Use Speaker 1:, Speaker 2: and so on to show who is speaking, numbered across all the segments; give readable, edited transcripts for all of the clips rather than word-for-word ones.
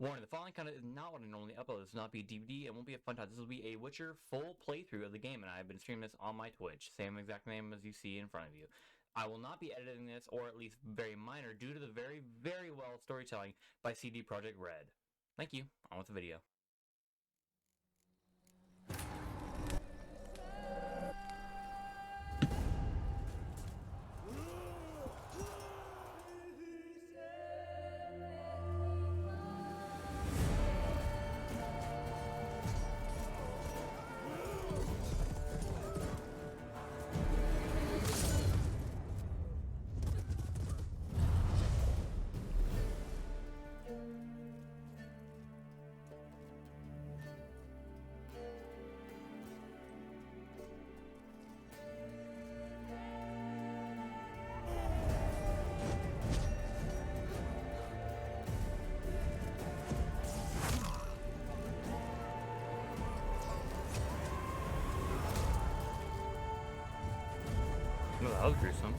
Speaker 1: Warning, the following content is not what I normally upload. This will not be a DVD. It won't be a fun time. This will be a Witcher full playthrough of the game, and I've been streaming this on my Twitch. Same exact name as you see in front of you. I will not be editing this, or at least very minor, due to the very, very well storytelling by CD Projekt Red. Thank you. On with the video. Oh, that was gruesome.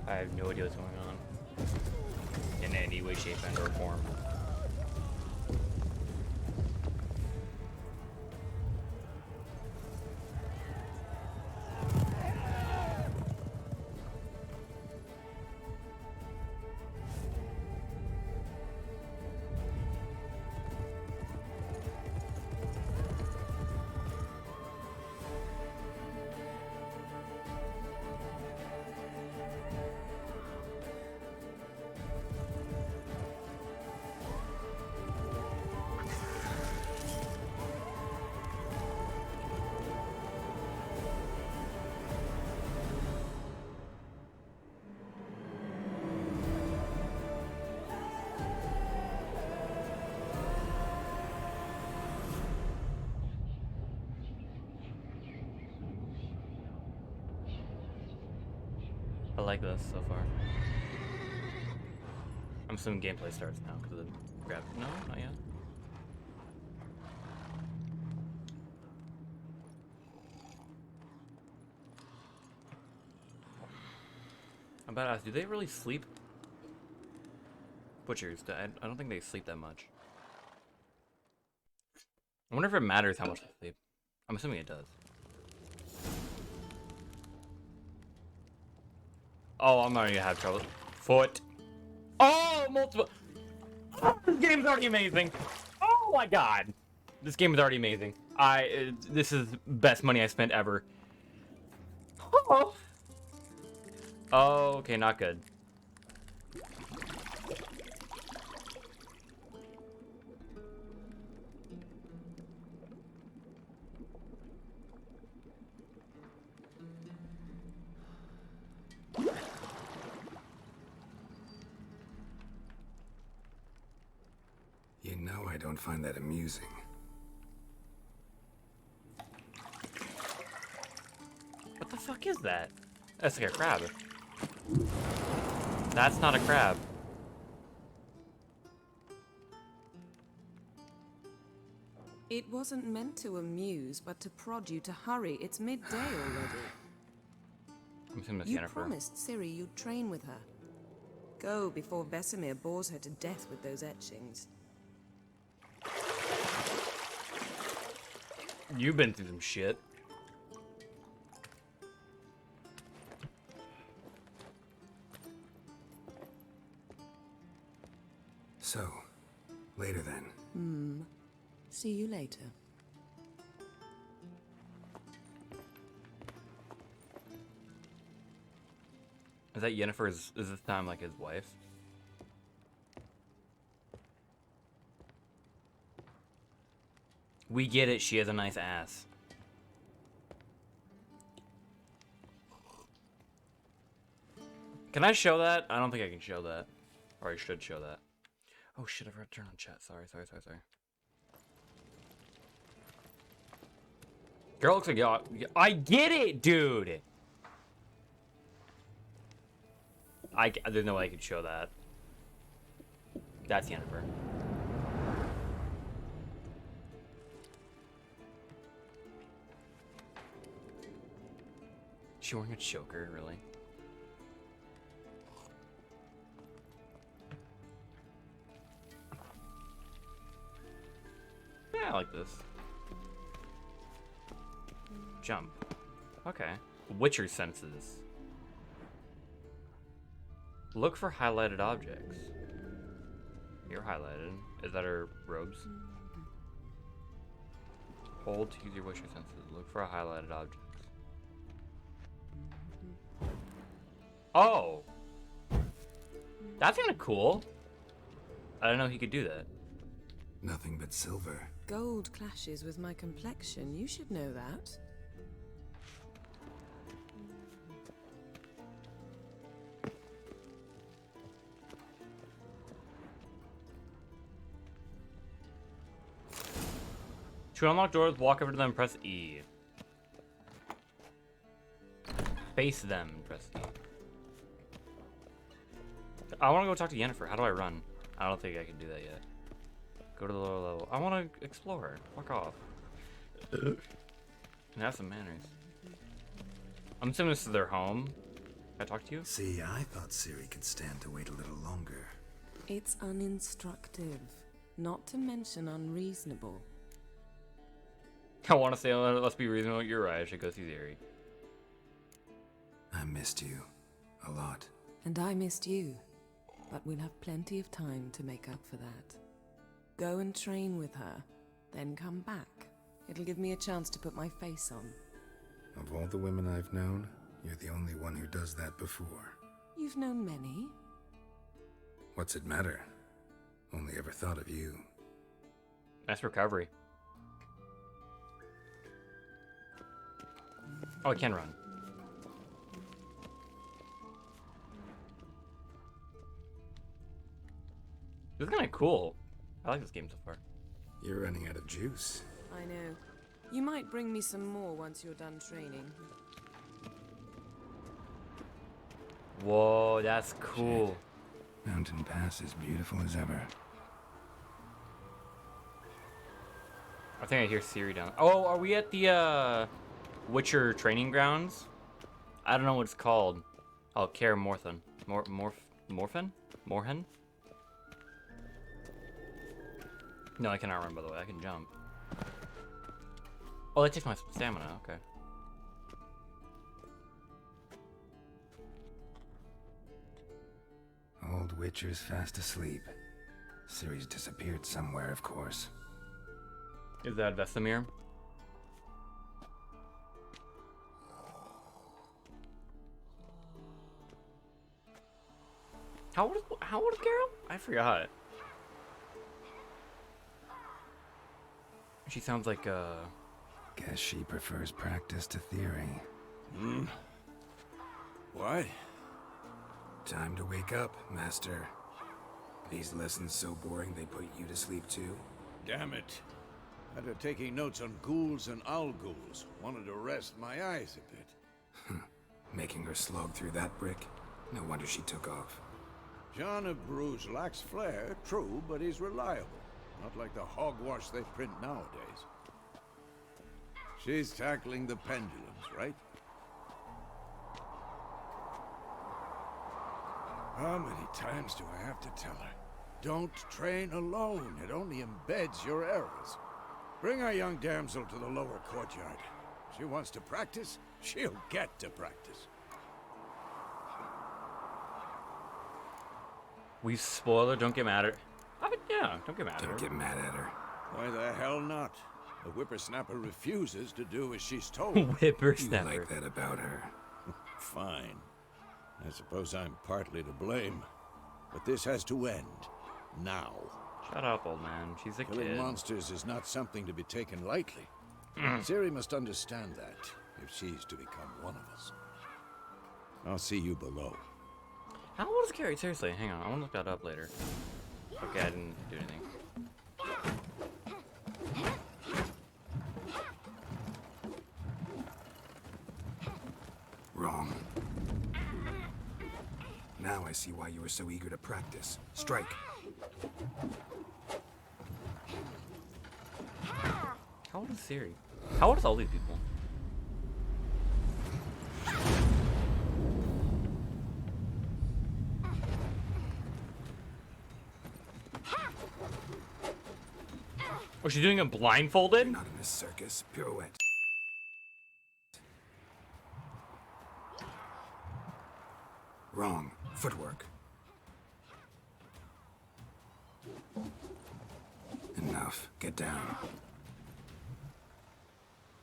Speaker 1: I have no idea what's going on in any way, shape, and or form. I like this so far. I'm assuming gameplay starts now because of the grab. No, not yet. I'm about to ask, do they really sleep? Butchers, I don't think they sleep that much. I wonder if it matters how much they sleep. I'm assuming it does. Oh, I'm already gonna have trouble. Foot. Oh, multiple. Oh, this game's already amazing. Oh my god. This game is already amazing. This is best money I spent ever. Oh. Oh, okay, not good.
Speaker 2: You know I don't find that amusing.
Speaker 1: What the fuck is that? That's like a crab. That's not a crab.
Speaker 3: It wasn't meant to amuse, but to prod you to hurry. It's midday already.
Speaker 1: I'm assuming that's
Speaker 3: You
Speaker 1: Yennefer.
Speaker 3: promised Ciri you'd train with her. Go before Vesemir bores her to death with those etchings.
Speaker 1: You've been through some shit.
Speaker 2: So, later then.
Speaker 3: See you later.
Speaker 1: Is that Yennefer's? Is this time like his wife? We get it. She has a nice ass. Can I show that? I don't think I can show that. Or I should show that. Oh shit, I forgot to turn on chat. Sorry. Girl looks like y'all. I get it, dude! There's no way I could show that. That's Yennefer. She wearing a choker, really? Yeah, I like this. Jump. Okay. Witcher senses. Look for highlighted objects. You're highlighted. Is that her robes? Hold to use your Witcher senses. Look for highlighted objects. Oh! That's kinda cool. I didn't know he could do that.
Speaker 2: Nothing but silver.
Speaker 3: Gold clashes with my complexion. You should know that.
Speaker 1: To unlock doors, walk over to them, press E. Face them, press E. I want to go talk to Yennefer. How do I run? I don't think I can do that yet. Go to the lower level. I want to explore. Fuck off. And have some manners. I'm assuming this is their home. Can I talk to you?
Speaker 2: See, I thought Ciri could stand to wait a little longer.
Speaker 3: It's uninstructive, not to mention unreasonable.
Speaker 1: I want to say, let's be reasonable. You're right. I should go see Ciri.
Speaker 2: I missed you. A lot.
Speaker 3: And I missed you. But we'll have plenty of time to make up for that. Go and train with her, then come back. It'll give me a chance to put my face on.
Speaker 2: Of all the women I've known, you're the only one who does that before.
Speaker 3: You've known many.
Speaker 2: What's it matter? Only ever thought of you.
Speaker 1: Nice recovery. Oh, I can run. This is kind of cool. I like this game so far.
Speaker 2: You're running out of juice.
Speaker 3: I know. You might bring me some more once you're done training.
Speaker 1: Whoa, that's cool.
Speaker 2: Shit. Mountain Pass is beautiful as ever.
Speaker 1: I think I hear Ciri down. Oh, are we at the Witcher training grounds? I don't know what it's called. Oh, Kaer Morhen. Morhen? No, I cannot run, by the way. I can jump. Oh, that takes my stamina. Okay.
Speaker 2: Old Witcher's fast asleep. Ciri's disappeared somewhere, of course.
Speaker 1: Is that Vesemir? How old is Carol? I forgot. She sounds like
Speaker 2: Guess she prefers practice to theory.
Speaker 4: What?
Speaker 2: Time to wake up, Master. These lessons so boring they put you to sleep too?
Speaker 4: Damn it. After taking notes on ghouls and owl ghouls, wanted to rest my eyes a bit.
Speaker 2: Making her slog through that brick? No wonder she took off.
Speaker 4: John of Bruges lacks flair, true, but he's reliable. Not like the hogwash they print nowadays. She's tackling the pendulums, right? How many times do I have to tell her? Don't train alone. It only embeds your errors. Bring our young damsel to the lower courtyard. She wants to practice, she'll get to practice.
Speaker 1: we spoiler. Don't get mad at her. I've Yeah, don't get mad at her.
Speaker 2: Don't get mad at her.
Speaker 4: Why the hell not? The whippersnapper refuses to do as she's told.
Speaker 2: You
Speaker 1: Whippersnapper.
Speaker 2: like that about her.
Speaker 4: Fine. I suppose I'm partly to blame. But this has to end. Now.
Speaker 1: Shut up, old man. She's a
Speaker 4: Killing
Speaker 1: kid.
Speaker 4: monsters is not something to be taken lightly. Ciri must understand that, if she's to become one of us. I'll see you below.
Speaker 1: How old is Carrie? Seriously, hang on. I want to look that up later. Okay, I didn't do anything.
Speaker 2: Wrong. Now I see why you were so eager to practice. Strike.
Speaker 1: How old is Siri? How old is all these people? Was she doing it blindfolded?
Speaker 2: Not in this circus. Pirouette. Wrong. Footwork. Enough. Get down.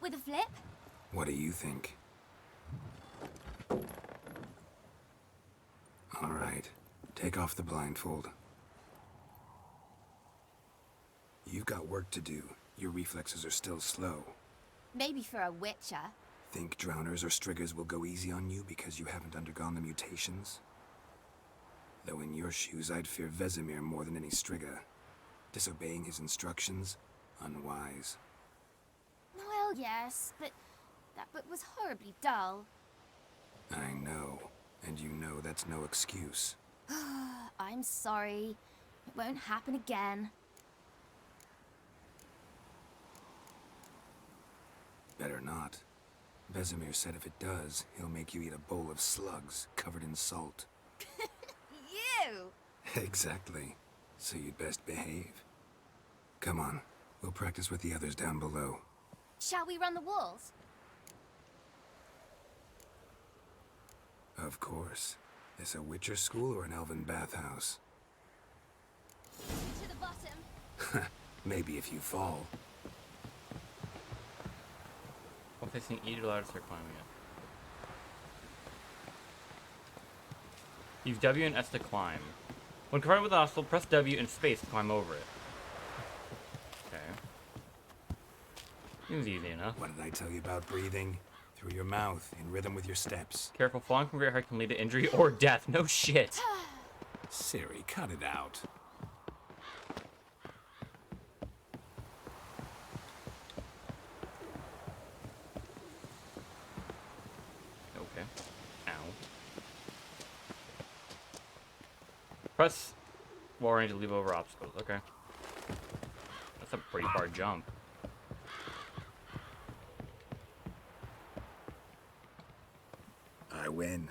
Speaker 5: With a flip?
Speaker 2: What do you think? All right. Take off the blindfold. You've got work to do. Your reflexes are still slow.
Speaker 5: Maybe for a Witcher.
Speaker 2: Think drowners or striggers will go easy on you because you haven't undergone the mutations? Though in your shoes, I'd fear Vesemir more than any strigger. Disobeying his instructions? Unwise.
Speaker 5: Well, yes, but that book was horribly dull.
Speaker 2: I know. And you know that's no excuse.
Speaker 5: I'm sorry. It won't happen again.
Speaker 2: Better not. Vesemir said if it does, he'll make you eat a bowl of slugs covered in salt.
Speaker 5: You!
Speaker 2: Exactly. So you'd best behave. Come on. We'll practice with the others down below.
Speaker 5: Shall we run the walls?
Speaker 2: Of course. This a Witcher school or an elven bathhouse?
Speaker 5: To the bottom.
Speaker 2: Maybe if you fall.
Speaker 1: While facing E to allow to start climbing it. Use W and S to climb. When confronted with an obstacle, press W and space to climb over it. Okay. Seems easy enough.
Speaker 2: What did I tell you about breathing? Through your mouth, in rhythm with your steps.
Speaker 1: Careful, falling from great height can lead to injury or death. No shit.
Speaker 2: Ciri, cut it out.
Speaker 1: Okay. Ow. Press wall range to leap over obstacles. Okay. That's a pretty far jump.
Speaker 2: I win.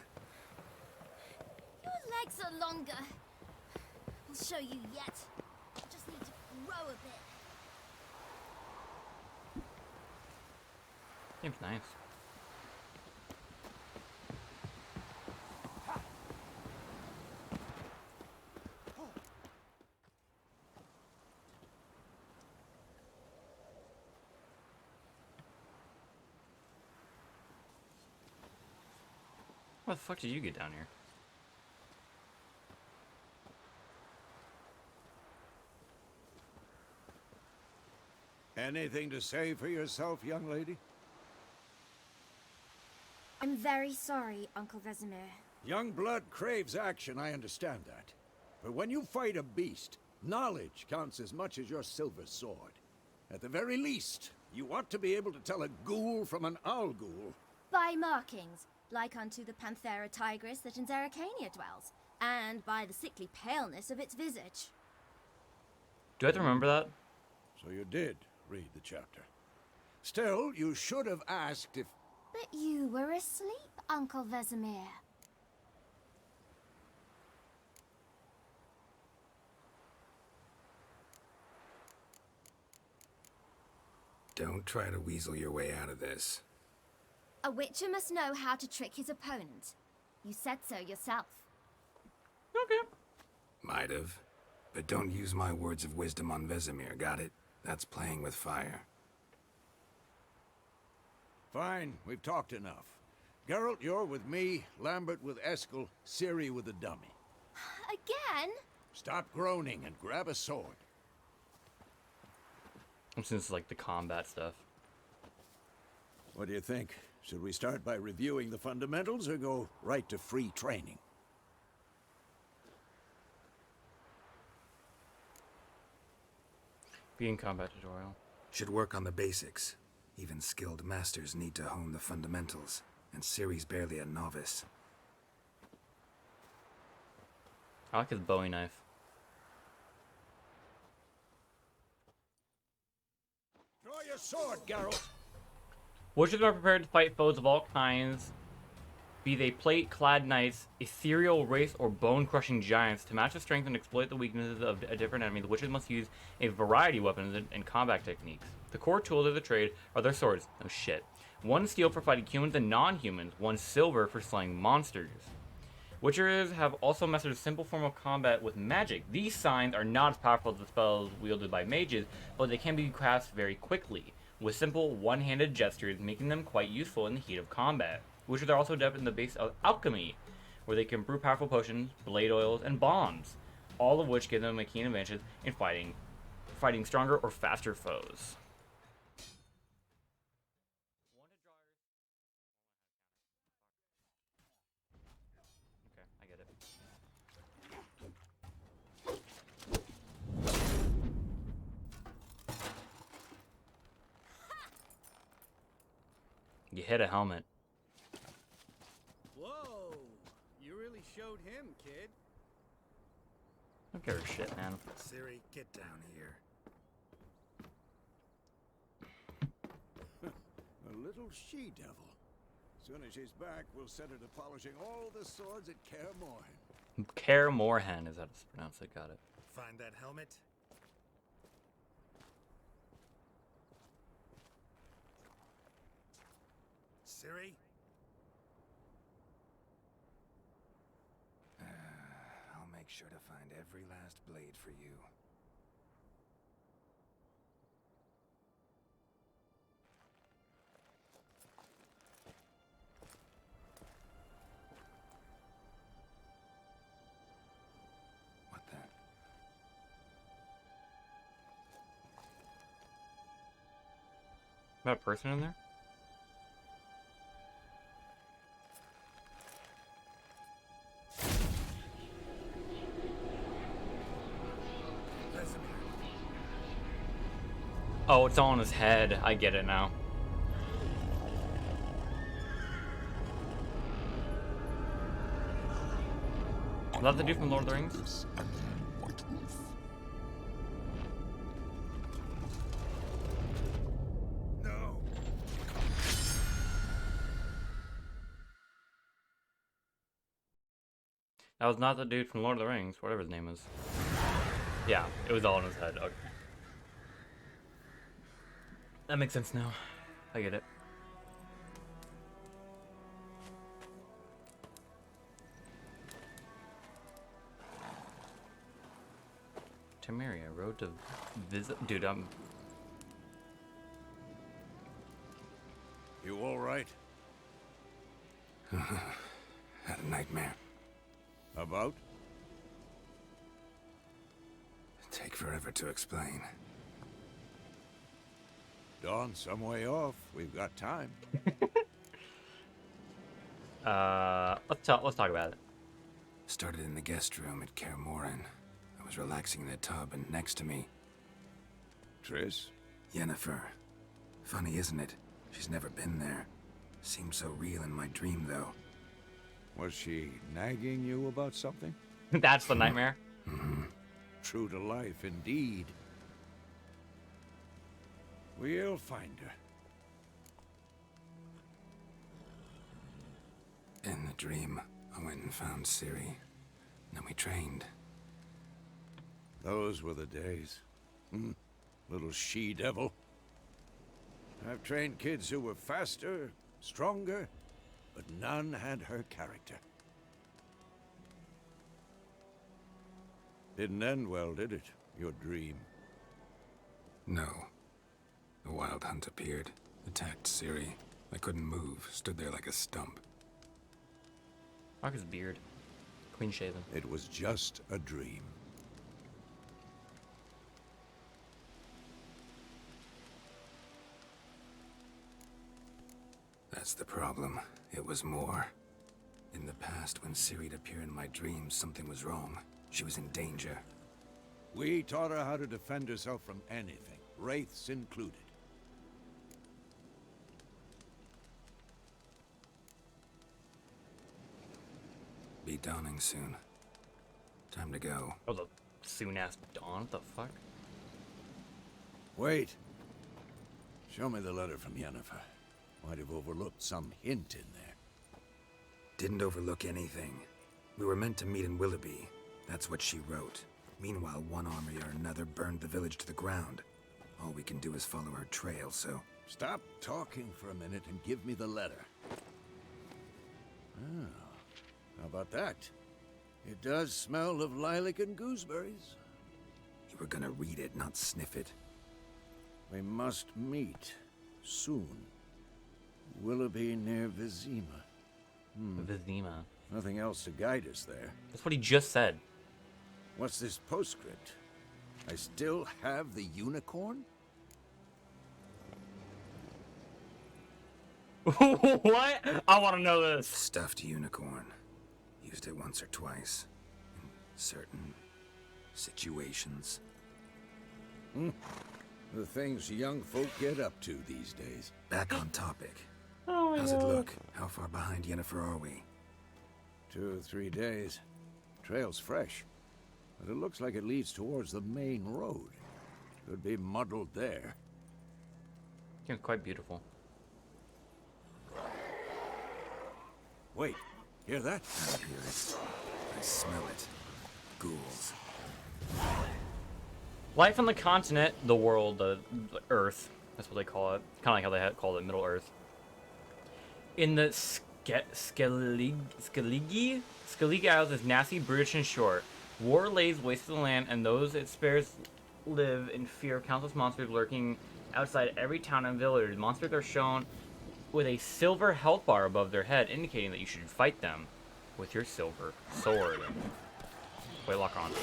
Speaker 5: Your legs are longer. I'll show you yet. Just need to grow a bit.
Speaker 1: Seems nice. How the fuck did you get down here?
Speaker 4: Anything to say for yourself, young lady?
Speaker 5: I'm very sorry, Uncle Vesemir.
Speaker 4: Young blood craves action, I understand that. But when you fight a beast, knowledge counts as much as your silver sword. At the very least, you ought to be able to tell a ghoul from an owl ghoul.
Speaker 5: By markings, like unto the Panthera tigris that in Zerrikania dwells, and by the sickly paleness of its visage.
Speaker 1: Do I have to remember that?
Speaker 4: So you did read the chapter. Still, you should have asked if...
Speaker 5: But you were asleep, Uncle Vesemir.
Speaker 2: Don't try to weasel your way out of this.
Speaker 5: A Witcher must know how to trick his opponent. You said so yourself.
Speaker 1: Okay.
Speaker 2: Might have. But don't use my words of wisdom on Vesemir, got it? That's playing with fire.
Speaker 4: Fine, we've talked enough. Geralt, you're with me, Lambert with Eskel, Ciri with the dummy.
Speaker 5: Again?
Speaker 4: Stop groaning and grab a sword.
Speaker 1: Since it's like the combat stuff.
Speaker 4: What do you think? Should we start by reviewing the fundamentals or go right to free training?
Speaker 1: Being combat tutorial.
Speaker 2: Should work on the basics. Even skilled masters need to hone the fundamentals, and Ciri's barely a novice.
Speaker 1: I like his Bowie knife.
Speaker 4: Draw your sword, Geralt!
Speaker 1: Witchers are prepared to fight foes of all kinds, be they plate-clad knights, ethereal race, or bone-crushing giants. To match the strength and exploit the weaknesses of a different enemy, the witches must use a variety of weapons and combat techniques. The core tools of the trade are their swords. Oh shit. One steel for fighting humans and non-humans, one silver for slaying monsters. Witchers have also mastered a simple form of combat with magic. These signs are not as powerful as the spells wielded by mages, but they can be cast very quickly, with simple one-handed gestures, making them quite useful in the heat of combat. Witchers are also adept in the base of alchemy, where they can brew powerful potions, blade oils, and bombs, all of which give them a keen advantage in fighting stronger or faster foes. Okay, I get it. You hit a helmet.
Speaker 6: Whoa! You really showed him, kid.
Speaker 1: Don't give a shit, man.
Speaker 2: Ciri, get down here.
Speaker 4: A little she-devil. Soon as she's back, we'll set her to polishing all the swords at Kaer Morhen.
Speaker 1: Kaer Morhen is how it's pronounced. I got it.
Speaker 2: Find that helmet? Ciri? I'll make sure to find every last blade for you. What the?
Speaker 1: Is that a person in there? Oh, it's all on his head. I get it now. Is that the dude from Lord of the Rings?
Speaker 2: No!
Speaker 1: That was not the dude from Lord of the Rings, whatever his name is. Yeah, it was all in his head. Okay. That makes sense now. I get it. Temeria, road to visit. Dude,
Speaker 4: You all right?
Speaker 2: Had a nightmare.
Speaker 4: About?
Speaker 2: Take forever to explain.
Speaker 4: Dawn, some way off. We've got time.
Speaker 1: let's talk about it.
Speaker 2: Started in the guest room at Kaer Morhen. I was relaxing in the tub, and next to me,
Speaker 4: Triss?
Speaker 2: Yennefer. Funny, isn't it? She's never been there. Seemed so real in my dream, though.
Speaker 4: Was she nagging you about something?
Speaker 1: That's the nightmare.
Speaker 4: True to life, indeed. We'll find her.
Speaker 2: In the dream, I went and found Ciri. Then we trained.
Speaker 4: Those were the days. Little she-devil. I've trained kids who were faster, stronger, but none had her character. Didn't end well, did it? Your dream.
Speaker 2: No. A wild hunt appeared, attacked Ciri. I couldn't move, stood there like a stump.
Speaker 1: Mark his beard. Clean shaven.
Speaker 4: It was just a dream.
Speaker 2: That's the problem. It was more. In the past, when Ciri'd appear in my dreams, something was wrong. She was in danger.
Speaker 4: We taught her how to defend herself from anything, wraiths included.
Speaker 2: Be dawning soon. Time to go.
Speaker 1: Oh, the soon-ass dawn? What the fuck?
Speaker 4: Wait. Show me the letter from Yennefer. Might have overlooked some hint in there.
Speaker 2: Didn't overlook anything. We were meant to meet in Willoughby. That's what she wrote. Meanwhile, one army or another burned the village to the ground. All we can do is follow her trail, so...
Speaker 4: Stop talking for a minute and give me the letter. Oh, how about that? It does smell of lilac and gooseberries.
Speaker 2: You were gonna read it, not sniff it.
Speaker 4: We must meet soon. Willoughby near Vizima.
Speaker 1: Vizima.
Speaker 4: Nothing else to guide us there.
Speaker 1: That's what he just said.
Speaker 4: What's this postscript? I still have the unicorn?
Speaker 1: What? I want to know this.
Speaker 2: Stuffed unicorn. Used it once or twice. In certain situations.
Speaker 4: The things young folk get up to these days.
Speaker 2: Back on topic.
Speaker 1: Oh my
Speaker 2: How's it
Speaker 1: God.
Speaker 2: look? How far behind Yennefer are we?
Speaker 4: 2 or 3 days. Trail's fresh, but it looks like it leads towards the main road. Could be muddled there.
Speaker 1: Yeah, quite beautiful.
Speaker 4: Wait, hear that?
Speaker 2: I hear it. I smell it. Ghouls.
Speaker 1: Life on the continent, the world, the Earth. That's what they call it. Kind of like how they call it Middle Earth. In the Skellige Isles is nasty, brutish, and short. War lays waste to the land, and those it spares live in fear of countless monsters lurking outside every town and village. Monsters are shown with a silver health bar above their head, indicating that you should fight them with your silver sword. Wait, lock on.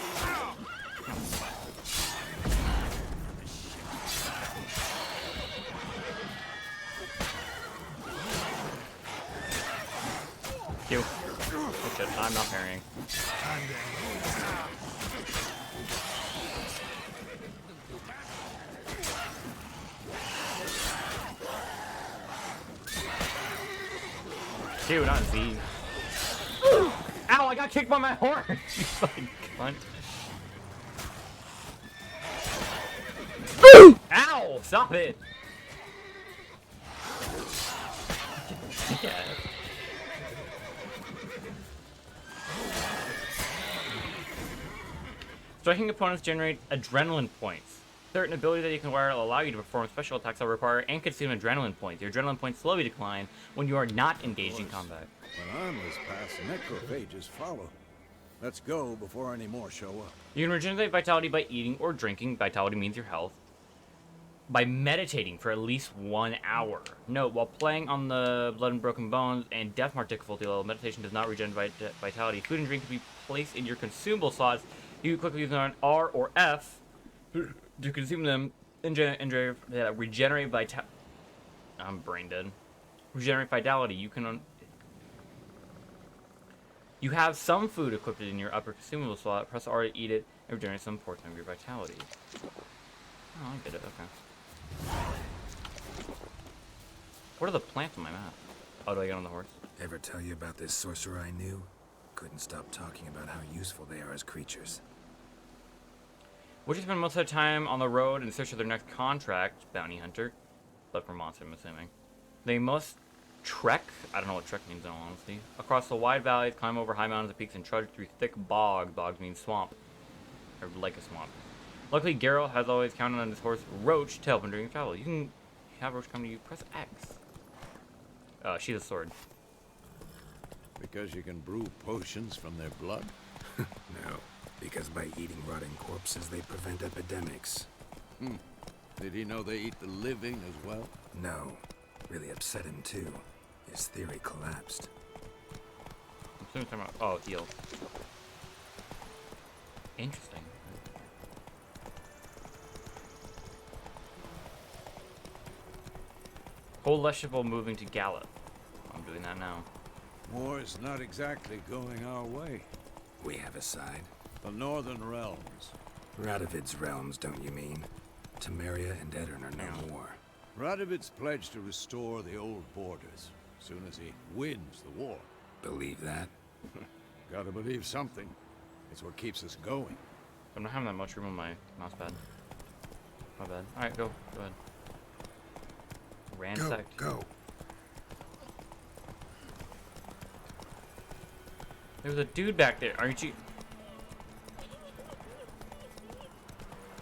Speaker 1: Q. Oh shit, I'm not parrying. Q, not Z. Ow, I got kicked by my horse! You fucking cunt. Ow! Stop it! Yeah. Striking opponents generate adrenaline points. Certain abilities that you can acquire will allow you to perform special attacks that require and consume adrenaline points. Your adrenaline points slowly decline when you are not engaged in combat.
Speaker 4: When armors pass, necrophages follow. Let's go before any more show up.
Speaker 1: You can regenerate vitality by eating or drinking. Vitality means your health. By meditating for at least 1 hour. Note, while playing on the Blood and Broken Bones and Death Mark difficulty level, meditation does not regenerate vitality. Food and drink can be placed in your consumable slots. You can quickly use on R or F to consume them and regenerate vitality. I'm brain dead. Regenerate vitality. You have some food equipped in your upper consumable slot. Press R to eat it and regenerate some portion of your vitality. Oh, I get it. Okay. What are the plants on my map? Oh, do I get on the horse?
Speaker 2: Ever tell you about this sorcerer I knew? Couldn't stop talking about how useful they are as creatures.
Speaker 1: Would you spend most of their time on the road in search of their next contract, bounty hunter? But for monster, I'm assuming. They must trek, I don't know what trek means in all honesty, across the wide valleys, climb over high mountains and peaks, and trudge through thick bog. Bogs means swamp. Or like a swamp. Luckily, Geralt has always counted on his horse, Roach, to help him during travel. You can have Roach come to you. Press X. She's a sword.
Speaker 4: Because you can brew potions from their blood?
Speaker 2: No. Because by eating rotting corpses, they prevent epidemics.
Speaker 4: Did he know they eat the living as well?
Speaker 2: No. Really upset him, too. His theory collapsed.
Speaker 1: I'm assuming talking about, oh, heal. Interesting. Whole left ship while moving to Gallop. I'm doing that now.
Speaker 4: War's not exactly going our way.
Speaker 2: We have a side.
Speaker 4: The Northern Realms.
Speaker 2: Radovid's realms, don't you mean? Temeria and Edirn are no more.
Speaker 4: Radovid's pledged to restore the old borders as soon as he wins the war.
Speaker 2: Believe that?
Speaker 4: Gotta believe something. It's what keeps us going.
Speaker 1: I'm not having that much room on my mouse pad. My bad. Alright, go ahead. Ransack.
Speaker 2: Go.
Speaker 1: There's a dude back there, aren't you?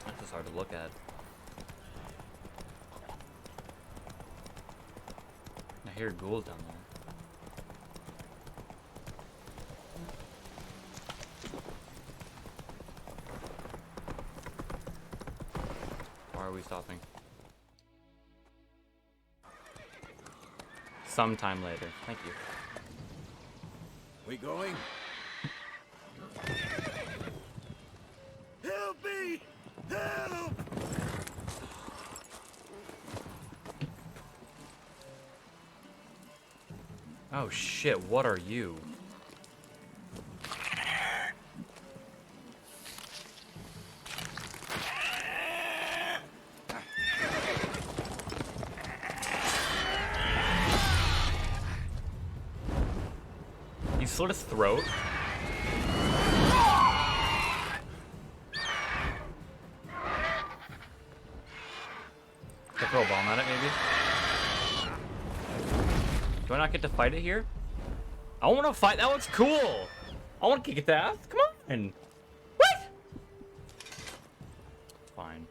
Speaker 1: That's just hard to look at. I hear ghouls down there. Why are we stopping? Sometime later. Thank you.
Speaker 4: We going? Help me! Help!
Speaker 1: Oh shit, what are you? You slit his throat? Can I throw a bomb at it, maybe? Do I not get to fight it here? I want to fight. That looks cool. I want to kick its ass. Come on. What? Fine.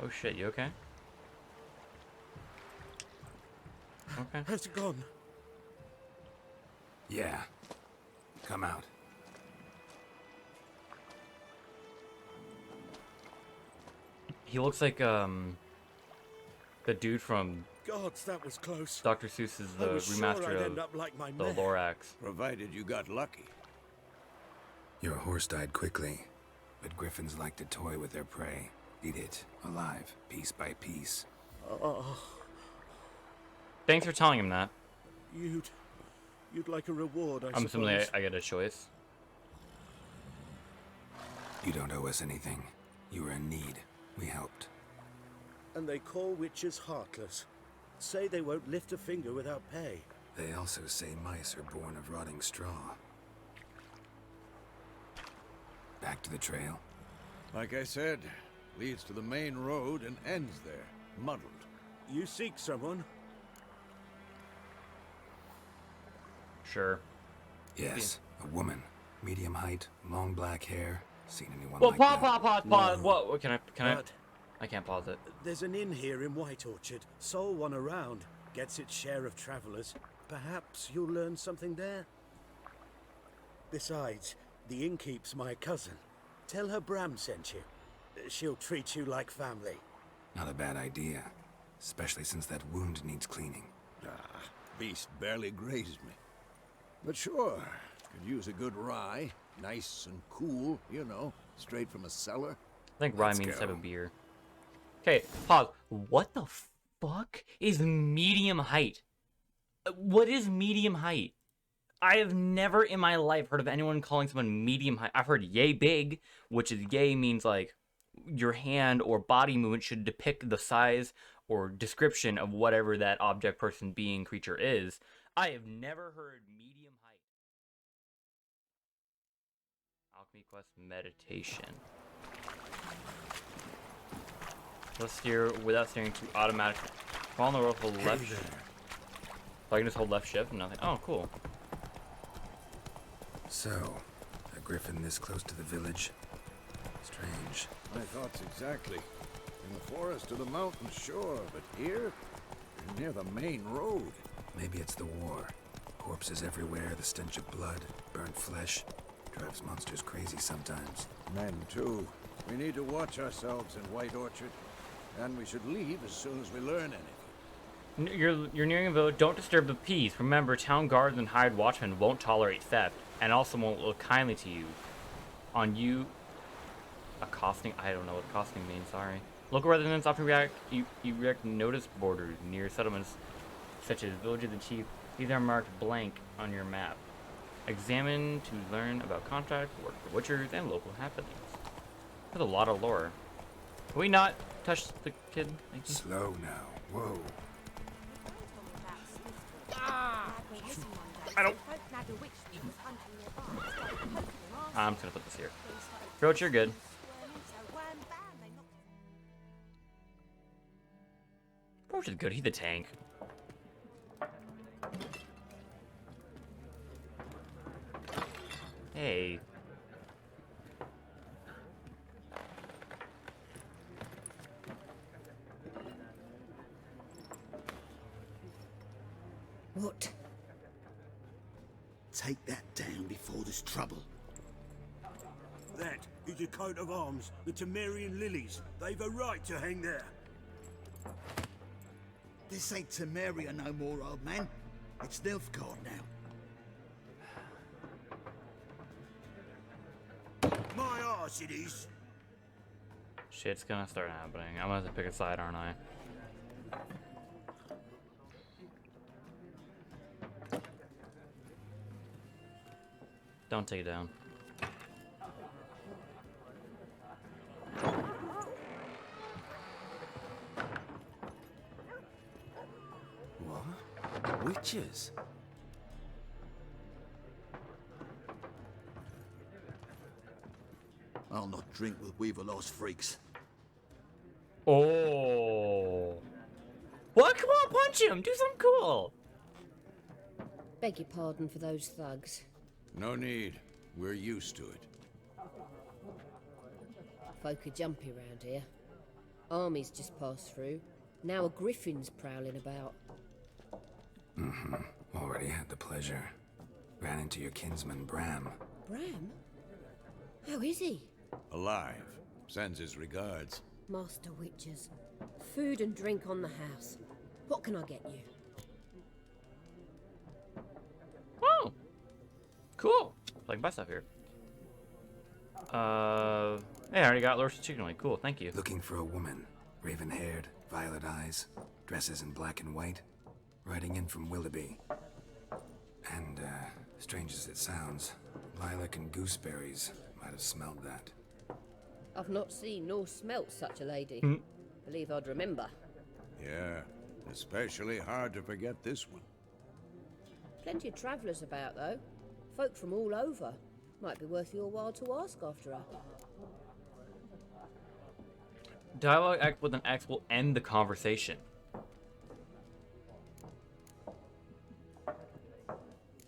Speaker 1: Oh shit, you okay? Okay.
Speaker 4: Has it gone?
Speaker 2: Yeah. Come out.
Speaker 1: He looks like the dude from
Speaker 7: Gods, that was close.
Speaker 1: Dr. Seuss's
Speaker 7: I
Speaker 1: the
Speaker 7: was sure
Speaker 1: remaster
Speaker 7: I'd
Speaker 1: of
Speaker 7: end up like my
Speaker 1: the
Speaker 7: mare.
Speaker 1: Lorax.
Speaker 4: Provided you got lucky.
Speaker 2: Your horse died quickly, but griffins like to toy with their prey. Eat it, alive, piece by piece.
Speaker 1: Thanks for telling him that.
Speaker 7: You'd like a reward, I
Speaker 1: I'm assuming
Speaker 7: suppose.
Speaker 1: I get a choice.
Speaker 2: You don't owe us anything. You were in need. We helped.
Speaker 7: And they call witches heartless. Say they won't lift a finger without pay.
Speaker 2: They also say mice are born of rotting straw. Back to the trail.
Speaker 4: Like I said, leads to the main road and ends there, muddled.
Speaker 7: You seek someone?
Speaker 1: Sure.
Speaker 2: Yes, a woman. Medium height, long black hair. Seen anyone
Speaker 1: Well,
Speaker 2: like
Speaker 1: pause,
Speaker 2: that?
Speaker 1: pause.
Speaker 7: No.
Speaker 1: What? Can I?
Speaker 7: But
Speaker 1: I can't pause it.
Speaker 7: there's an inn here in White Orchard. Sole one around. Gets its share of travelers. Perhaps you'll learn something there. Besides, the innkeep's my cousin. Tell her Bram sent you. She'll treat you like family.
Speaker 2: Not a bad idea. Especially since that wound needs cleaning.
Speaker 4: Beast barely grazed me. But sure, could use a good rye. Nice and cool, you know, straight from a cellar.
Speaker 1: I think rye
Speaker 2: Let's
Speaker 1: means type
Speaker 2: go.
Speaker 1: of beer. Okay, pause. What the fuck is medium height? What is medium height? I have never in my life heard of anyone calling someone medium height. I've heard yay big, which is yay means like your hand or body movement should depict the size or description of whatever that object, person, being, creature is. I have never heard medium height. Alchemy Quest meditation. Let's steer without steering to automatic. Follow the road, hold left. So I can just hold left shift and nothing. Oh, cool.
Speaker 2: So, a griffin this close to the village? Strange.
Speaker 4: My thoughts exactly. In the forest or the mountain, sure, but here, near the main road.
Speaker 2: Maybe it's the war. Corpses everywhere, the stench of blood, burnt flesh. Drives monsters crazy sometimes.
Speaker 4: Men, too. We need to watch ourselves in White Orchard. And we should leave as soon as we learn anything.
Speaker 1: You're nearing a village. Don't disturb the peace. Remember, town guards and hired watchmen won't tolerate theft, and also won't look kindly to you. On you, accosting. I don't know what accosting means. Sorry. Local residents often erect notice borders near settlements, such as Village of the Chief. These are marked blank on your map. Examine to learn about contracts, work for witchers, and local happenings. There's a lot of lore. Can we not touch the kid? Thank you.
Speaker 2: Slow now. Whoa.
Speaker 1: I don't. I'm just gonna put this here. Roach, you're good. Roach is good. He's the tank. Hey.
Speaker 7: What? Take that down before there's trouble. That is a coat of arms, the Temerian lilies. They've a right to hang there.
Speaker 8: This ain't Temeria no more, old man. It's Nilfgaard now.
Speaker 7: My arse it is.
Speaker 1: Shit's gonna start happening. I'm gonna have to pick a side, aren't I? Don't take it down.
Speaker 2: What? Witches?
Speaker 8: I'll not drink with Weaver-Lost freaks.
Speaker 1: Oh. What? Come on, punch him. Do something cool.
Speaker 9: Beg your pardon for those thugs.
Speaker 4: No need. We're used to it.
Speaker 9: Folk are jumpy round here. Armies just passed through. Now a griffin's prowling about.
Speaker 2: Mm-hmm. Already had the pleasure. Ran into your kinsman, Bram.
Speaker 9: Bram? How is he?
Speaker 4: Alive. Sends his regards.
Speaker 9: Master Witchers. Food and drink on the house. What can I get you?
Speaker 1: Oh. Cool. So I can buy stuff here. Hey, I already got roasted chicken wing. Cool, thank you.
Speaker 2: Looking for a woman. Raven-haired, violet eyes, dresses in black and white. Riding in from Willoughby. And, strange as it sounds, lilac and gooseberries might have smelled that.
Speaker 9: I've not seen nor smelt such a lady.
Speaker 1: Hmm.
Speaker 9: Believe I'd remember.
Speaker 4: Yeah, especially hard to forget this one.
Speaker 9: Plenty of travellers about, though. Folk from all over. Might be worth your while to ask after her.
Speaker 1: Dialogue act with an X will end the conversation.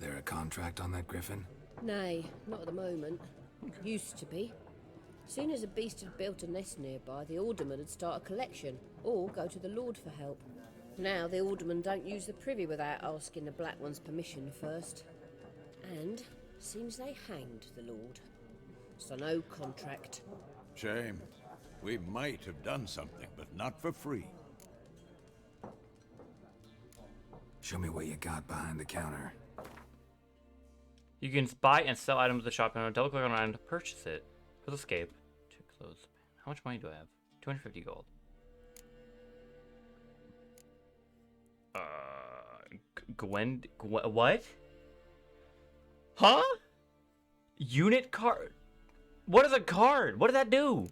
Speaker 2: There a contract on that griffin?
Speaker 9: Nay, not at the moment. Used to be. Soon as a beast had built a nest nearby, the alderman would start a collection, or go to the lord for help. Now the aldermen don't use the privy without asking the Black One's permission first. And seems they hanged the lord. So no contract.
Speaker 4: Shame. We might have done something, but not for free.
Speaker 2: Show me what you got behind the counter.
Speaker 1: You can buy and sell items at the shop and double click on an item to purchase it. Press escape to close. How much money do I have? 250 gold. What? Huh? Unit card? What is a card? What does that do?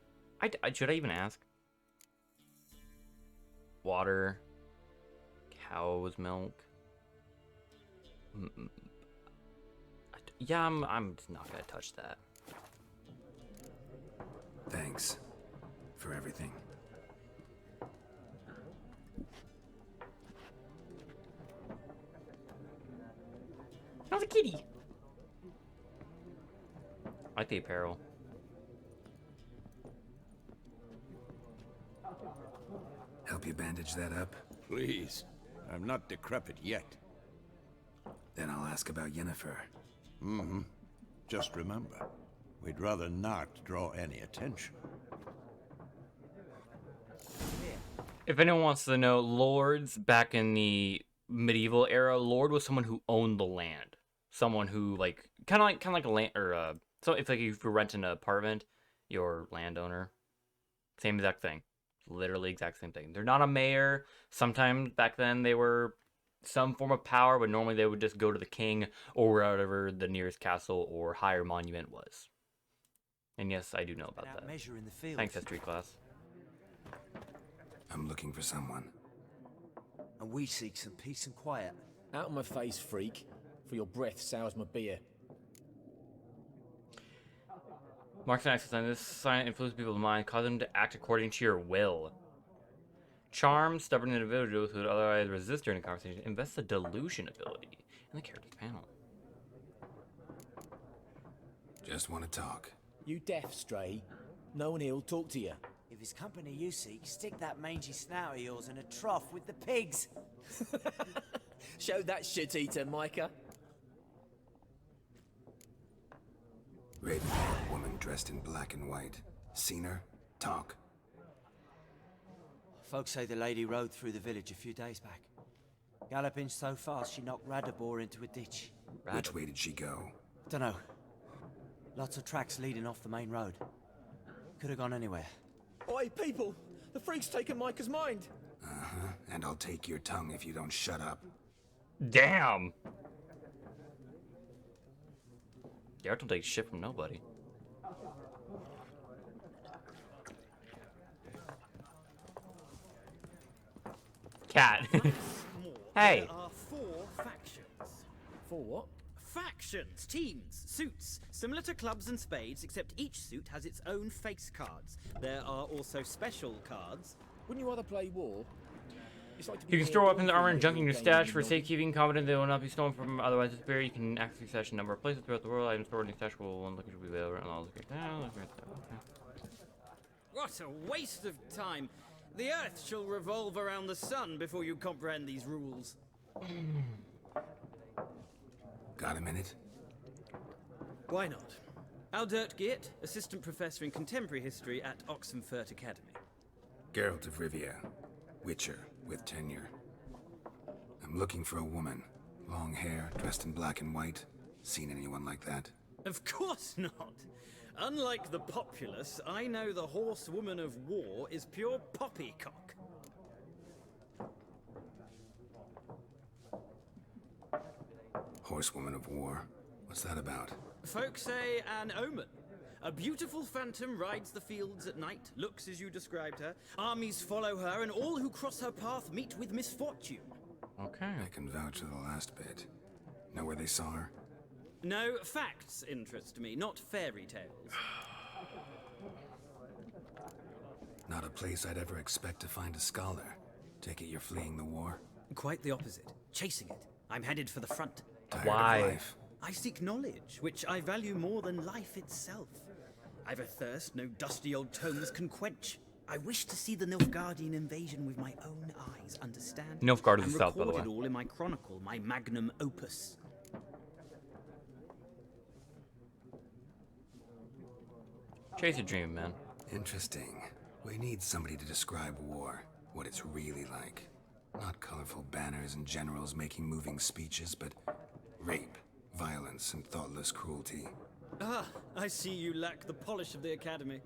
Speaker 1: Should I even ask? Water. Cow's milk. Yeah, I'm just not gonna touch that.
Speaker 2: Thanks for everything.
Speaker 1: How's a kitty? I like the apparel.
Speaker 2: Help you bandage that up?
Speaker 4: Please. I'm not decrepit yet.
Speaker 2: Then I'll ask about Yennefer.
Speaker 4: Mm-hmm. Just remember, we'd rather not draw any attention.
Speaker 1: If anyone wants to know, lords back in the medieval era, lord was someone who owned the land. Someone who like kind of like a land or so it's like if you're renting an apartment, you're landowner. Same exact thing. Literally exact same thing. They're not a mayor. Sometimes back then they were some form of power, but normally they would just go to the king or wherever the nearest castle or higher monument was. And yes, I do know about that. Thanks, history class.
Speaker 2: I'm looking for someone.
Speaker 10: And we seek some peace and quiet.
Speaker 11: Out of my face, freak. For your breath sours my beer.
Speaker 1: Marks and access on this sign influence people's mind, cause them to act according to your will. Charm stubborn individuals who would otherwise resist during a conversation. Invest the delusion ability in the characters panel.
Speaker 2: Just want to talk.
Speaker 11: You deaf, Stray? No one here will talk to you.
Speaker 10: If it's company you seek, stick that mangy snout of yours in a trough with the pigs.
Speaker 11: Show that shit-eater, Micah.
Speaker 2: Raven-haired woman dressed in black and white. Seen her? Talk.
Speaker 10: Folks say the lady rode through the village a few days back. Galloping so fast she knocked Radabor into a ditch.
Speaker 2: Which way did she go?
Speaker 10: Dunno. Lots of tracks leading off the main road. Could have gone anywhere.
Speaker 11: Oi, people! The freak's taken Micah's mind!
Speaker 2: Uh-huh. And I'll take your tongue if you don't shut up.
Speaker 1: Damn! Dellor don't take shit from nobody. Cat. Hey!
Speaker 6: There are 4 factions.
Speaker 11: 4 what?
Speaker 6: Factions, teams, suits, similar to clubs and spades, except each suit has its own face cards. There are also special cards.
Speaker 11: Wouldn't you rather play war? It's like to be
Speaker 1: You can store weapons, armor, and junk in your stash for safekeeping. Confident they will not be stolen from otherwise disappear. You can access your stash in a number of places throughout the world. Items stored in your stash will one location will be available and all
Speaker 6: What a waste of time. The Earth shall revolve around the sun before you comprehend these rules.
Speaker 2: Got a minute?
Speaker 6: Why not? Aldert Geert, Assistant Professor in Contemporary History at Oxenfurt Academy.
Speaker 2: Geralt of Rivia. Witcher, with tenure. I'm looking for a woman. Long hair, dressed in black and white. Seen anyone like that?
Speaker 6: Of course not. Unlike the populace, I know the horsewoman of war is pure poppycock.
Speaker 2: Horsewoman of war? What's that about?
Speaker 6: Folk say an omen. A beautiful phantom rides the fields at night, looks as you described her. Armies follow her, and all who cross her path meet with misfortune.
Speaker 1: Okay.
Speaker 2: I can vouch for the last bit. Know where they saw her?
Speaker 6: No, facts interest me, not fairy tales.
Speaker 2: Not a place I'd ever expect to find a scholar. Take it you're fleeing the war?
Speaker 6: Quite the opposite. Chasing it. I'm headed for the front.
Speaker 2: Tired
Speaker 1: Why?
Speaker 2: of life?
Speaker 6: I seek knowledge, which I value more than life itself. I've a thirst no dusty old tomes can quench. I wish to see the Nilfgaardian invasion with my own eyes, understand?
Speaker 1: Nilfgaard is
Speaker 6: and
Speaker 1: the south, by the
Speaker 6: record
Speaker 1: way.
Speaker 6: it all in my chronicle, my magnum opus.
Speaker 1: Chase a dream, man.
Speaker 2: Interesting. We need somebody to describe war, what it's really like. Not colorful banners and generals making moving speeches, but rape, violence, and thoughtless cruelty.
Speaker 6: Ah, I see you lack the polish of the Academy.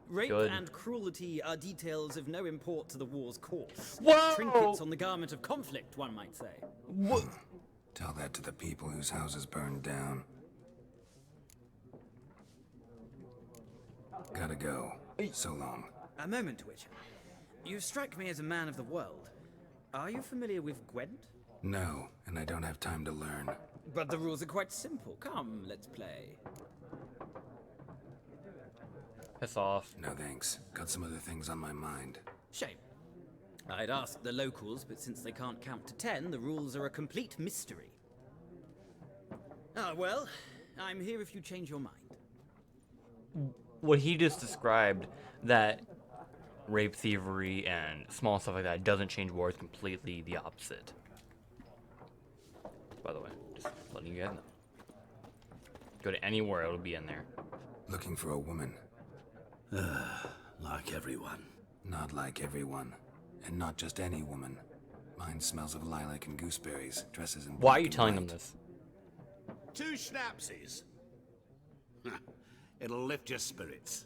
Speaker 6: Rape
Speaker 1: Good.
Speaker 6: and cruelty are details of no import to the war's course.
Speaker 1: Whoa!
Speaker 6: Trinkets on the garment of conflict, one might say.
Speaker 1: What?
Speaker 2: Tell that to the people whose houses burned down. Gotta go. So long.
Speaker 6: A moment, Witcher. You strike me as a man of the world. Are you familiar with Gwent?
Speaker 2: No, and I don't have time to learn.
Speaker 6: But the rules are quite simple. Come, let's play.
Speaker 1: Piss off.
Speaker 2: No thanks. Got some other things on my mind.
Speaker 6: Shame. I'd ask the locals, but since they can't count to 10, the rules are a complete mystery. Ah, well, I'm here if you change your mind.
Speaker 1: What he just described, that rape, thievery, and small stuff like that doesn't change war, is completely the opposite. By the way, just letting you guys know. go to anywhere, it'll be in there.
Speaker 2: Looking for a woman.
Speaker 7: Like everyone.
Speaker 2: Not like everyone. And not just any woman. Mine smells of lilac and gooseberries, dresses in
Speaker 1: Why are
Speaker 2: black
Speaker 1: you
Speaker 2: and
Speaker 1: telling them
Speaker 2: white.
Speaker 1: this?
Speaker 7: 2 schnapsies. It'll lift your spirits.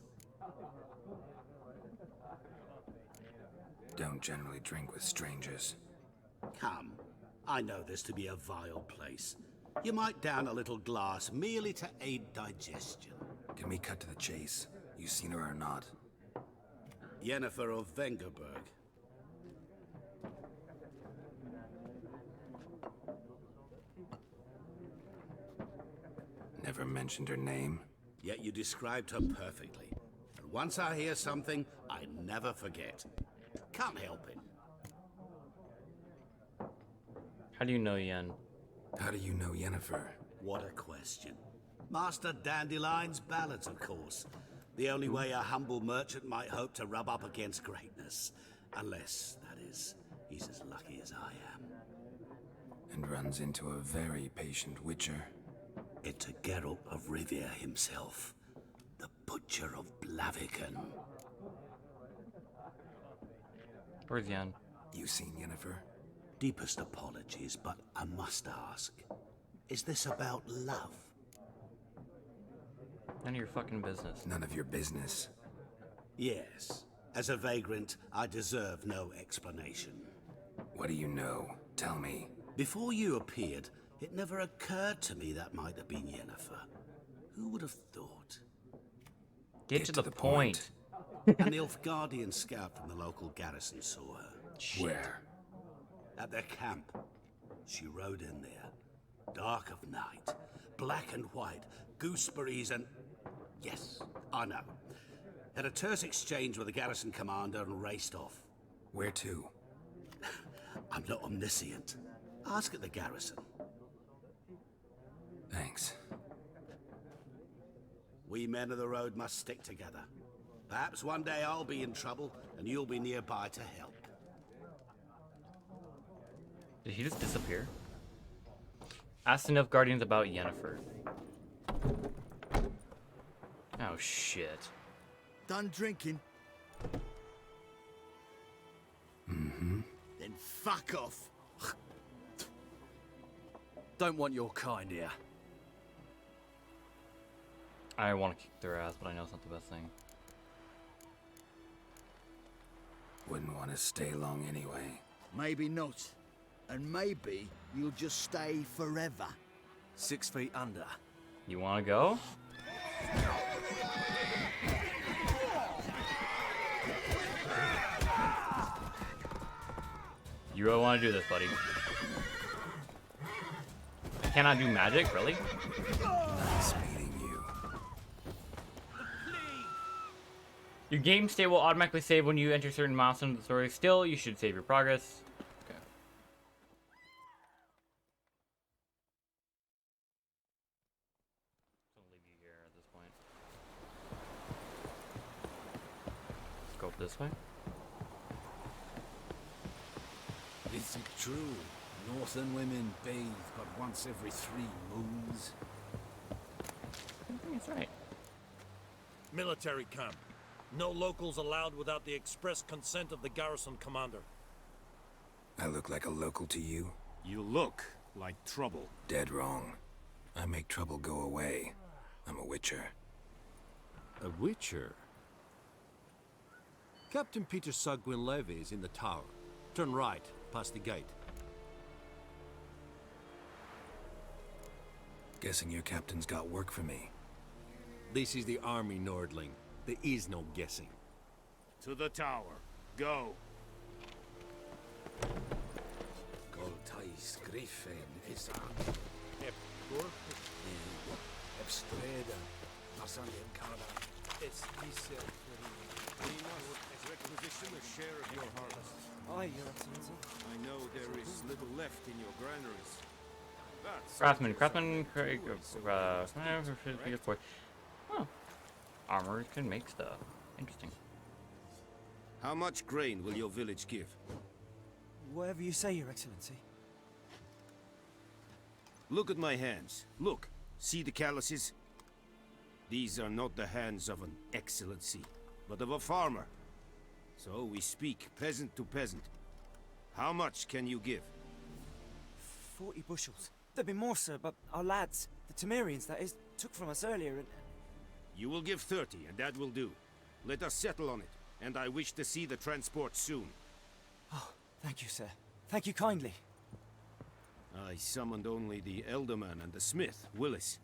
Speaker 2: Don't generally drink with strangers.
Speaker 7: Come, I know this to be a vile place. You might down a little glass merely to aid digestion.
Speaker 2: Can we cut to the chase? You seen her or not?
Speaker 7: Yennefer of Vengerberg.
Speaker 2: Never mentioned her name.
Speaker 7: Yet you described her perfectly. And once I hear something, I never forget. Can't help it.
Speaker 1: How do you know Yen?
Speaker 2: How do you know Yennefer?
Speaker 7: What a question. Master Dandelion's ballads, of course. The only way a humble merchant might hope to rub up against greatness. Unless, that is, he's as lucky as I am.
Speaker 2: And runs into a very patient Witcher.
Speaker 7: It's a Geralt of Rivia himself. The Butcher of Blaviken.
Speaker 1: Where's Yen?
Speaker 2: You seen Yennefer?
Speaker 7: Deepest apologies, but I must ask. Is this about love?
Speaker 1: None of your fucking business.
Speaker 2: None of your business.
Speaker 7: Yes. As a vagrant, I deserve no explanation.
Speaker 2: What do you know? Tell me.
Speaker 7: Before you appeared, it never occurred to me that might have been Yennefer. Who would have thought?
Speaker 1: Get to the point.
Speaker 7: An Nilfgaardian scout from the local garrison saw her.
Speaker 1: Shit.
Speaker 2: Where?
Speaker 7: At their camp. She rode in there. Dark of night. Black and white. Gooseberries and... Yes, I know. Had a terse exchange with the garrison commander and raced off.
Speaker 2: Where to?
Speaker 7: I'm not omniscient. Ask at the garrison.
Speaker 2: Thanks.
Speaker 7: We men of the road must stick together. Perhaps one day I'll be in trouble and you'll be nearby to help.
Speaker 1: Did he just disappear? Ask enough Guardians about Yennefer. Oh shit.
Speaker 8: Done drinking?
Speaker 2: Mm-hmm.
Speaker 8: Then fuck off.
Speaker 11: Don't want your kind here.
Speaker 1: I want to kick their ass, but I know it's not the best thing.
Speaker 2: Wouldn't want to stay long anyway.
Speaker 8: Maybe not. And maybe you'll just stay forever.
Speaker 11: 6 feet under.
Speaker 1: You want to go? You really want to do this, buddy? I cannot do magic, really?
Speaker 2: Nice meeting you.
Speaker 1: Your game state will automatically save when you enter certain milestones of the story. Still, you should save your progress. Okay. I'll leave you here at this point. Let's go up this way.
Speaker 12: Is it true? Northern women bathe but once every 3 moons?
Speaker 1: I think it's right.
Speaker 13: Military camp. No locals allowed without the express consent of the garrison commander.
Speaker 2: I look like a local to you?
Speaker 12: You look like trouble.
Speaker 2: Dead wrong. I make trouble go away. I'm a Witcher.
Speaker 12: A Witcher? Captain Peter Sagwin Levy is in the tower. Turn right, past the gate.
Speaker 2: Guessing your captain's got work for me.
Speaker 12: This is the army, Nordling. There is no guessing.
Speaker 7: To the tower. Go.
Speaker 12: Goltais Griffin is on. Ebstreda. Marsalian Carda.
Speaker 7: Requisition a share of your harvest.
Speaker 11: Aye, Your Excellency.
Speaker 7: I know there is little left in your granaries.
Speaker 1: Craftsman, oh. Armor can make stuff. Interesting.
Speaker 7: How much grain will your village give?
Speaker 10: Whatever you say, Your Excellency.
Speaker 7: Look at my hands. Look. See the calluses? These are not the hands of an excellency, but of a farmer. So we speak peasant to peasant. How much can you give?
Speaker 10: 40 bushels. There'd be more, sir, but our lads, the Temerians, that is, took from us earlier and...
Speaker 7: You will give 30, and that will do. Let us settle on it, and I wish to see the transport soon.
Speaker 10: Oh, thank you, sir. Thank you kindly.
Speaker 7: I summoned only the Elderman and the smith, Willis.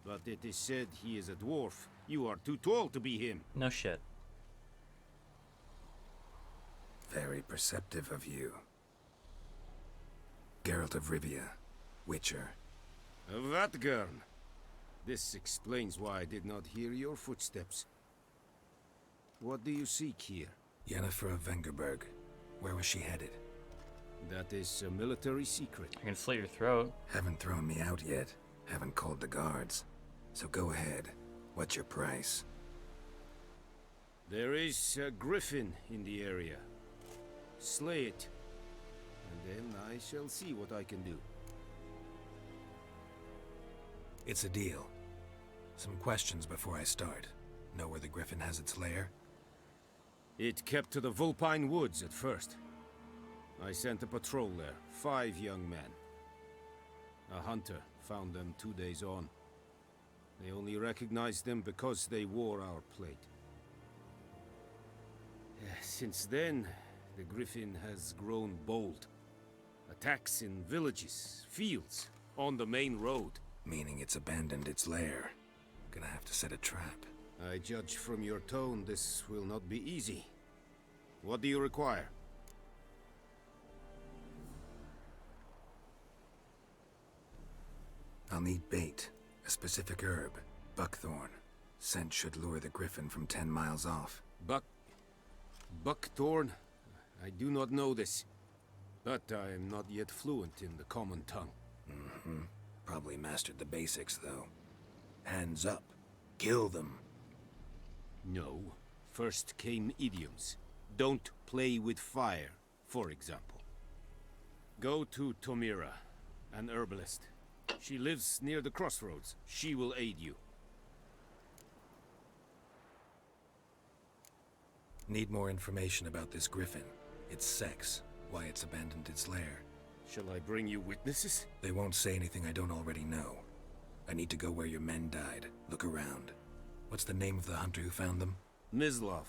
Speaker 7: But it is said he is a dwarf. You are too tall to be him.
Speaker 1: No shit.
Speaker 2: Very perceptive of you. Geralt of Rivia, Witcher.
Speaker 7: Vatgern. This explains why I did not hear your footsteps. What do you seek here?
Speaker 2: Yennefer of Vengerberg. Where was she headed?
Speaker 7: That is a military secret.
Speaker 1: I can slit your throat.
Speaker 2: Haven't thrown me out yet. Haven't called the guards. So go ahead. What's your price?
Speaker 7: There is a griffin in the area. Slay it. And then I shall see what I can do.
Speaker 2: It's a deal. Some questions before I start. Know where the griffin has its lair?
Speaker 7: It kept to the Vulpine Woods at first. I sent a patrol there, 5 young men. A hunter found them 2 days on. They only recognized them because they wore our plate. Since then, the griffin has grown bold. Attacks in villages, fields, on the main road.
Speaker 2: Meaning it's abandoned its lair. Gonna have to set a trap.
Speaker 7: I judge from your tone this will not be easy. What do you require?
Speaker 2: I'll need bait. A specific herb. Buckthorn. Scent should lure the griffin from 10 miles off.
Speaker 7: Buckthorn? I do not know this. But I am not yet fluent in the common tongue.
Speaker 2: Mm-hmm. Probably mastered the basics, though. Hands up. Kill them.
Speaker 7: No. First came idioms. Don't play with fire, for example. Go to Tomira, an herbalist. She lives near the crossroads. She will aid you.
Speaker 2: Need more information about this griffin. Its sex. Why it's abandoned its lair.
Speaker 7: Shall I bring you witnesses?
Speaker 2: They won't say anything I don't already know. I need to go where your men died. Look around. What's the name of the hunter who found them?
Speaker 7: Mislav.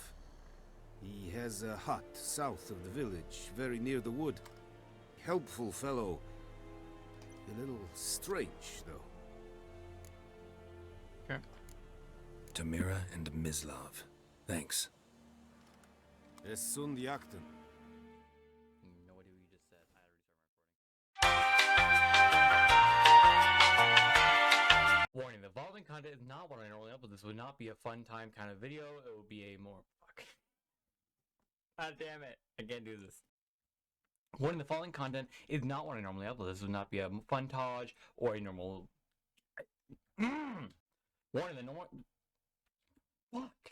Speaker 7: He has a hut south of the village, very near the wood. Helpful fellow. A little strange, though.
Speaker 1: Okay.
Speaker 2: Tamira and Mislav. Thanks.
Speaker 7: Es sunt jakten.
Speaker 1: No idea what you just said. I already started my recording. Warning, the following content is not what I normally upload. This would not be a fun time kind of video. It would be a more... Fuck. God damn it. I can't do this. Warning, the following content is not what I normally upload. This would not be a fun-tage or a normal... Warning, the normal... Fuck.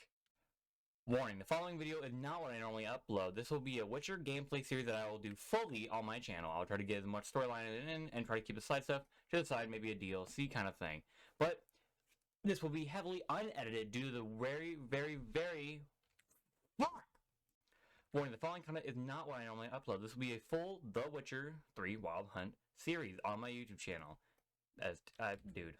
Speaker 1: Warning, the following video is not what I normally upload. This will be a Witcher gameplay series that I will do fully on my channel. I'll try to get as much storyline in and try to keep the side stuff to the side, maybe a DLC kind of thing. But this will be heavily unedited due to the very... Fuck! Warning, the following content is not what I normally upload. This will be a full The Witcher 3 Wild Hunt series on my YouTube channel. Dude.